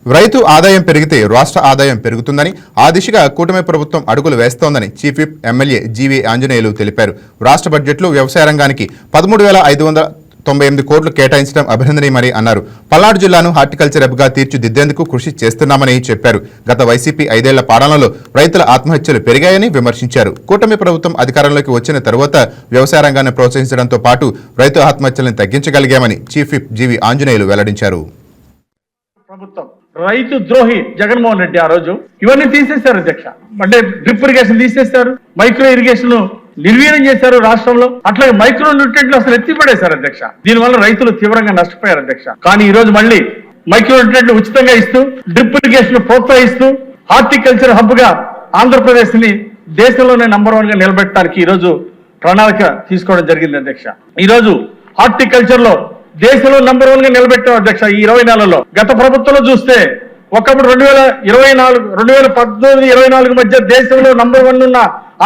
రైతు ఆదాయం పెరిగితే రాష్ట్ర ఆదాయం పెరుగుతుందని ఆ దిశగా కూటమి ప్రభుత్వం అడుగులు వేస్తోందని chief whip MLA GV Anjaneyulu తెలిపారు. రాష్ట్ర బడ్జెట్లో వ్యవసాయ రంగానికి 13,598 కోట్లు కేటాయించడం అభినందనీయమని అన్నారు. పల్నాడు జిల్లాను హార్టికల్చర్ హబ్గా తీర్చిదిద్దేందుకు కృషి చేస్తున్నామని చెప్పారు. గత వైసీపీ 5 ఏళ్ల పాలనలో రైతుల ఆత్మహత్యలు పెరిగాయని విమర్శించారు. కూటమి ప్రభుత్వం అధికారంలోకి వచ్చిన తరువాత వ్యవసాయ రంగాన్ని ప్రోత్సహించడంతో పాటు రైతు ఆత్మహత్యలను తగ్గించగలిగామని చీఫ్ విప్ జీవీ ఆంజనేయులు వెల్లడించారు. రైతు ద్రోహి జగన్మోహన్ రెడ్డి ఆ రోజు ఇవన్నీ తీసేశారు అధ్యక్ష. అంటే డ్రిప్ ఇరిగేషన్ తీసేశారు, మైక్రో ఇరిగేషన్ నిర్వీర్యం చేశారు రాష్ట్రంలో. అట్లాగే మైక్రో న్యూట్రియంట్లు అసలు ఎత్తిపడేశారు అధ్యక్ష. దీనివల్ల రైతులు తీవ్రంగా నష్టపోయారు అధ్యక్ష. కానీ ఈ రోజు మళ్ళీ మైక్రో న్యూట్రియంట్లు ఉచితంగా ఇస్తూ, డ్రిప్ ఇరిగేషన్ ప్రోత్సహిస్తూ, హార్టికల్చర్ హబ్ గా ఆంధ్రప్రదేశ్ ని దేశంలోనే నంబర్ 1 గా నిలబెట్టడానికి ఈ రోజు ప్రణాళిక తీసుకోవడం జరిగింది అధ్యక్ష. ఈ రోజు హార్టికల్చర్ లో దేశంలో నంబర్ 1 గా నిలబెట్టాం అధ్యక్ష. ఈ 20 నెలల్లో గత ప్రభుత్వంలో చూస్తే ఒకప్పుడు 2014 మధ్య దేశంలో నంబర్ 1 ఉన్న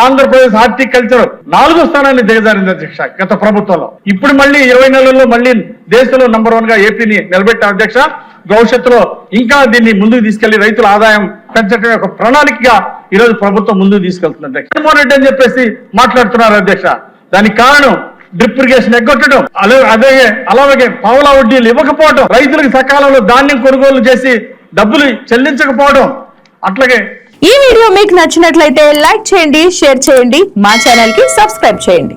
ఆంధ్రప్రదేశ్ హార్టికల్చర్ 4వ స్థానాన్ని దిగజారింది అధ్యక్ష గత ప్రభుత్వంలో. ఇప్పుడు మళ్ళీ 20 నెలల్లో మళ్ళీ దేశంలో నంబర్ 1 గా ఏపీని నిలబెట్టాం అధ్యక్ష. భవిష్యత్తులో ఇంకా దీన్ని ముందుకు తీసుకెళ్లి రైతుల ఆదాయం పెంచడం ఒక ప్రణాళికగా ఈ రోజు ప్రభుత్వం ముందుకు తీసుకెళ్తుంది అధ్యక్ష. జగన్మోహన్ రెడ్డి అని చెప్పేసి మాట్లాడుతున్నారు అధ్యక్ష. దానికి కారణం డ్రిప్ ఇరిగేషన్ ఎగ్గొట్టడం, అలాగే పావలా వడ్డీలు ఇవ్వకపోవడం, రైతులకు సకాలంలో ధాన్యం కొనుగోలు చేసి డబ్బులు చెల్లించకపోవడం. అట్లాగే ఈ వీడియో మీకు నచ్చినట్లయితే లైక్ చేయండి, షేర్ చేయండి, మా ఛానల్ కి సబ్స్క్రైబ్ చేయండి.